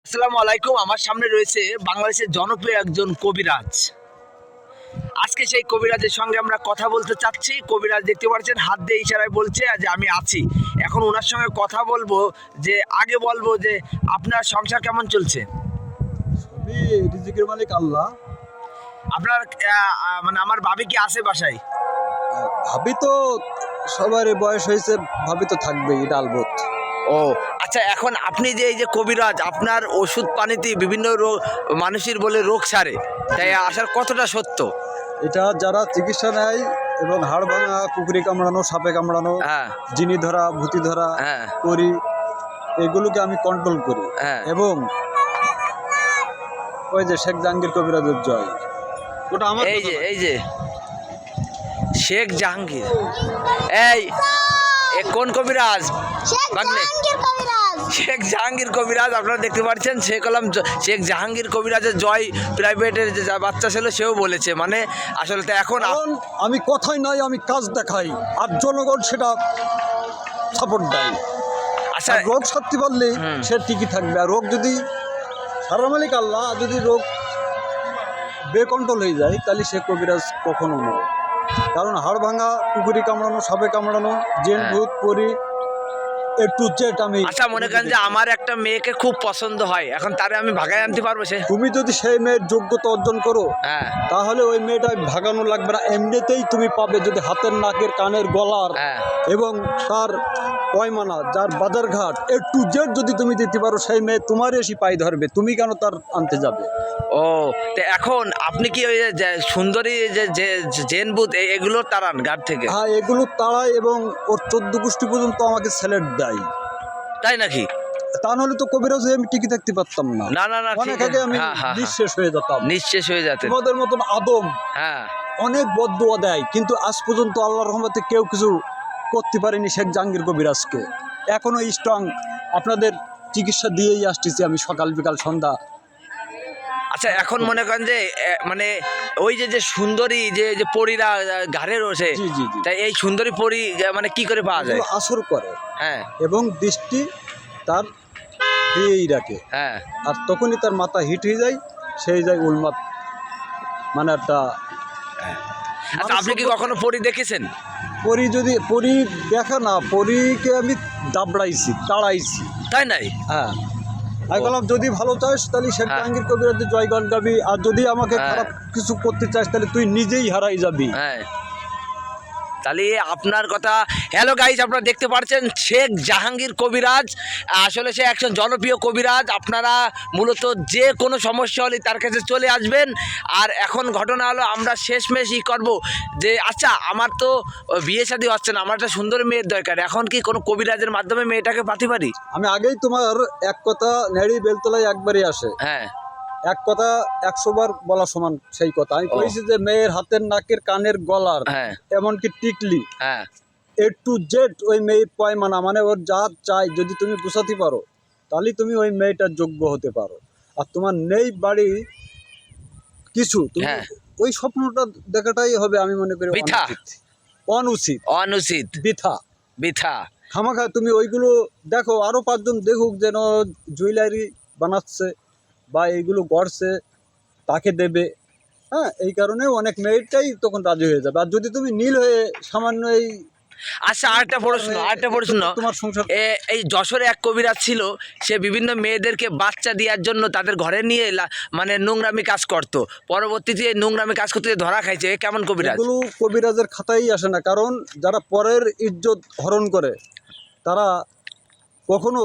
আসসালামু আলাইকুম। আমার সামনে রয়েছে বাংলাদেশের জনপ্রিয় একজন কবিরাজ। আজকে সেই কবিরাজের সঙ্গে আমরা কথা বলতে চাচ্ছি। কবিরাজ দেখতে পাচ্ছেন হাত দিয়ে ইশারায় বলছে যে আমি আছি। এখন ওনার সঙ্গে কথা বলবো, যে আগে বলবো যে আপনার সংসার কেমন চলছে। সবই রিজিকের মালিক আল্লাহ। আপনার মানে আমার ভাবি কি আছে বাসায়? ভাবি তো সবারই বয়স হয়েছে, ভাবি তো থাকবেই, এটা আলবত। ও আচ্ছা, এখন আপনি যে এই যে কবিরাজ, আপনার ওষুধ পানিতে বিভিন্ন রোগ মানুষের বলে রোগ সারে, তাই আসার কতটা সত্য? এটা যারা চিকিৎসা নেয় এবং হাড় ভাঙা, কুকুরি কামড়ানো, সাপে কামড়ানো, হ্যাঁ জিনি ধরা, ভূতি ধরা হ্যাঁ করি, এগুলোকে আমি কন্ট্রোল করি। হ্যাঁ। এবং ওই যে শেখ জাহাঙ্গীর কবিরাজের জয়, ওটা আমার এই যে শেখ জাহাঙ্গীর, এই কোন কবিরাজ? বাগনে শেখ জাহাঙ্গীর কবিরাজ আপনারা দেখতে পাচ্ছেন। শেখ জাহাঙ্গীর কবিরাজের জয় প্রাইভেটের যে বাচ্চা ছিল সেও বলেছে, মানে আসলে তো এখন আমি কথাই নাই, আমি কাজ দেখাই, আর জনগণ সেটা সাপোর্ট দেয়। আচ্ছা রোগ সত্যি বললে সে ঠিকই থাকবে। আর রোগ যদি সারা মালিক আল্লাহ, যদি রোগ বেকন্ট্রোল হয়ে যায় তাহলে সে কবিরাজ কখনো নয়। কারণ হাড় ভাঙা, কুকুরি কামড়ানো, সাপে কামড়ানো, জেন ভূত পরি একটু জেট আমি। আচ্ছা মনে করেন যে আমার একটা মেয়েকে খুব পছন্দ হয়, এখন তারে আমি ভাগায় আনতে পারবো? সে তুমি যদি সেই মেয়ের যোগ্যতা অর্জন করো, হ্যাঁ তাহলে ওই মেয়েটা ভাগানো লাগবে না, এমনিতেই তুমি পাবে। যদি হাতের, নাকের, কানের, গলার হ্যাঁ এবং তার পয়মানা, যার বাজারঘাট একটু জেড যদি তুমি দিতে পারো, সেই মেয়ে তোমার এসে পাই ধরবে, তুমি কেন তার আনতে যাবে? ও তো এখন আপনি কি ওই যে সুন্দরী যে জেন বুথ এগুলো তাড়ান ঘাট থেকে? হ্যাঁ, এগুলো তাড়ায় এবং ওর 14 গোষ্ঠী পর্যন্ত আমাকে স্যালেড দেয়। তাই নাকি? তা নাহলে তো কবিরাজ হয়ে আমি টিকে থাকতে পারতাম না। না না না, অনেক আগে আমি নিঃশেষ হয়ে যেতাম। নিঃশেষ হয়ে যেতে। তোমাদের মতন আদম হ্যাঁ অনেক বদদুয়া দেয়, কিন্তু আজ পর্যন্ত আল্লাহর রহমতে কেউ কিছু করতে পারেনি শেখ জাহাঙ্গীর কবিরাজকে। এখনো স্ট্রং, আপনাদের চিকিৎসা দিয়েই আসতেছি আমি সকাল বিকাল সন্ধ্যা। আচ্ছা এখন মনে করেন যে মানে ওই যে সুন্দরী যে পরীরা ঘাড়ে রয়েছে, জি জি জি, তাই এই সুন্দরী পরী মানে কি করে পাওয়া যায়? আসর করে হ্যাঁ এবং দৃষ্টি তার দিয়েই রাখে। হ্যাঁ। আর তখনই তার মাথা হিট হয়ে যায়, সেই যায় উন্মাদ, মানে একটা। আচ্ছা আপনি কি কখনো পরী দেখেছেন? পরি যদি পরি দেখা না, পরীকে আমি দাবড়াইছি, তাড়াইছি। তাই নাই? হ্যাঁ, আমি বললাম যদি ভালো চাস তাহলে শেখ জাহাঙ্গীর কবিরাজের জয়গান গাবি, আর যদি আমাকে খারাপ কিছু করতে চাস তাহলে তুই নিজেই হারাই যাবি। হ্যাঁ, তাহলে আপনার কথা। হ্যালো গাইজ, আপনারা দেখতে পাচ্ছেন শেখ জাহাঙ্গীর কবিরাজ। আসলে সে একজন জনপ্রিয় কবিরাজ। আপনারা মূলত যে কোনো সমস্যা হলে তার কাছে চলে আসবেন। আর এখন ঘটনা হলো, আমরা শেষমেশ করবো যে আচ্ছা আমার তো বিয়ে শাদী হচ্ছে না, আমার একটা সুন্দর মেয়ের দরকার। এখন কি কোনো কবিরাজের মাধ্যমে মেয়েটাকে পাতে পারি? আমি আগেই তোমার এক কথা নেড়ি বেলতলায় একবারই আসে, হ্যাঁ এক কথা 100 বার বলা সমান সেই কথা। আমি কইছি যে মেয়ের হাতের, নাকের, কানের, গলার, হ্যাঁ এমনকি টিকলি হ্যাঁ এ টু জেড ওই মেয়ের পয়মানা, মানে ওর যা চাই যদি তুমি গুছাতে পারো তাহলে তুমি ওই মেয়েটার যোগ্য হতে পারো। আর তোমার নেই বাড়ি কিছু, তুমি হ্যাঁ। ওই স্বপ্নটা দেখাটাই হবে আমি মনে করি বৃথা। অনুচিত, অনুচিত, বৃথা। বৃথা। খামাখা তুমি ওইগুলো দেখো, আরো 5 জন দেখুক যেন জুয়েলারি বানাচ্ছে বা এইগুলো গড়ছে, তাকে দেবে। হ্যাঁ, এই কারণে অনেক মেয়েটাই তখন রাজি হয়ে যাবে। আর যদি তুমি নীল হয়ে সামান্য এই। আচ্ছা আরেকটা প্রশ্ন। তোমার সংসার। এই যশোরে এক কবিরাজ ছিল, সে বিভিন্ন মেয়েদেরকে বাচ্চা দেওয়ার জন্য তাদের ঘরে নিয়ে মানে নোংরামি কাজ করত। পরবর্তীতে নোংরামি কাজ করতে ধরা খাইছে। কেমন কবিরাজ? এগুলো কবিরাজের খাতাই আসে না, কারণ যারা পরের ইজ্জত হরণ করে তারা কখনো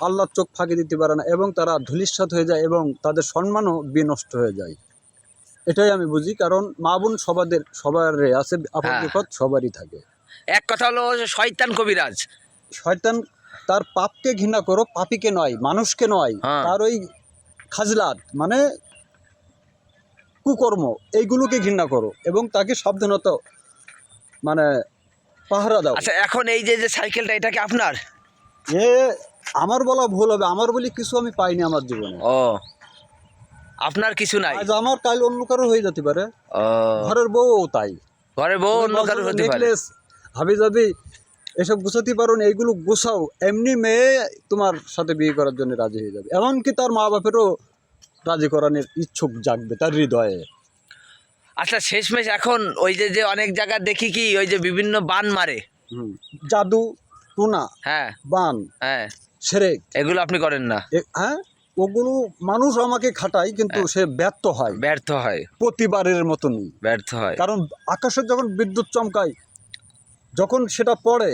আল্লাহর চোখ ফাঁকি দিতে পারে না, এবং তারা ধূলিসাৎ হয়ে যায় এবং তাদের সম্মানও বিনষ্ট হয়ে যায়। এটাই আমি বুঝি, কারণ মা বোন সবার আছে, আপদ বিপদ সবারই থাকে। এক কথা হলো শয়তান কবিরাজ। শয়তান তার পাপকে ঘৃণা করো, পাপীকে নয়, মানুষকে নয়। তার ওই খাজলাত মানে কুকর্ম, এইগুলোকে ঘৃণা করো এবং তাকে সাবধানতা মানে পাহারা দাও। আচ্ছা এখন এই যে সাইকেলটা, এটা কি আপনার? এ আমার বলা ভুল হবে, আমার বলি কিছু আমি পাইনি আমার জীবনে। ও, আপনার কিছু নাই? আজ আমার কাল অন্য কারো হয়ে যেতে পারে। ও, ঘরের বউ তাই, ঘরের বউ অন্য কারো হতে পারে। নেকলেস হাবি যাবি এসব গুছাতে পারো না, এইগুলো গোছাও, এমনি মেয়ে তোমার সাথে বিয়ে করার জন্য রাজি হয়ে যাবে। এমনকি তার মা বাপেরও রাজি করানোর ইচ্ছুক জাগবে তার হৃদয়ে। আচ্ছা শেষমেশ এখন ওই যে যে অনেক জায়গা দেখি কি ওই যে বিভিন্ন বান মারে, জাদু টুনা হ্যাঁ বান হ্যাঁ, সেরেক, এগুলো আপনি করেন না? হ্যাঁ ওগুলো মানুষ আমাকে খাটায়, কিন্তু সে ব্যর্থ হয়, ব্যর্থ হয়, প্রতিবারের মতনই ব্যর্থ হয়। কারণ আকাশে যখন বিদ্যুৎ চমকায়, যখন সেটা পড়ে,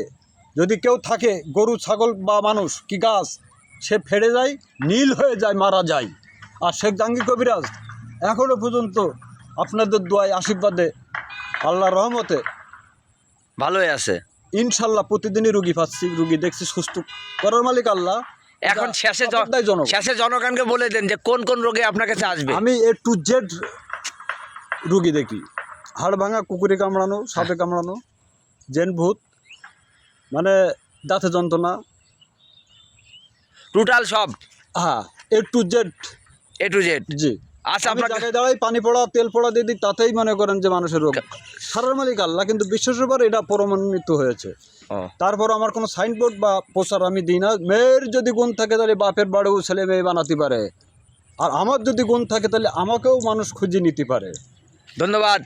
যদি কেউ থাকে গরু ছাগল বা মানুষ কি গাছ, সে ফেড়ে যায়, নীল হয়ে যায়, মারা যায়। আর শেখ জাহাঙ্গীর কবিরাজ এখনও পর্যন্ত আপনাদের দোয়ায় আশীর্বাদে আল্লাহর রহমতে ভালোই আছে। ইনশাল্লাহ প্রতিদিনই রুগী পাচ্ছি, রুগী দেখছি, সুস্থ করার মালিক আল্লাহ। এখন শেষে জনগণ, শেষে জনগণকে বলে দেন যে কোন কোন রোগে আপনার কাছে আসবে। আমি A to Z রুগী দেখি, হাড় ভাঙা, কুকুরে কামড়ানো, সাপে কামড়ানো, জেন ভূত, মানে দাঁতে যন্ত্রণা, টোটাল সব হ্যাঁ A to Z। A to Z. জি, আচ্ছা আমি আপনার জায়গায় দাঁড়াই, পানি পড়া তেল পড়া দিয়ে দিই, তাতেই মনে করেন যে মানুষের রোগ সারার মালিক আল্লাহ। কিন্তু বিশ্বাসের পর এটা প্রমাণিত হয়েছে। তারপর আমার কোনো সাইনবোর্ড বা পোস্টার আমি দিই না। মেয়ের যদি গুণ থাকে তাহলে বাপের বাড়িও ছেলে মেয়ে বানাতে পারে, আর আমার যদি গুণ থাকে তাহলে আমাকেও মানুষ খুঁজে নিতে পারে। ধন্যবাদ।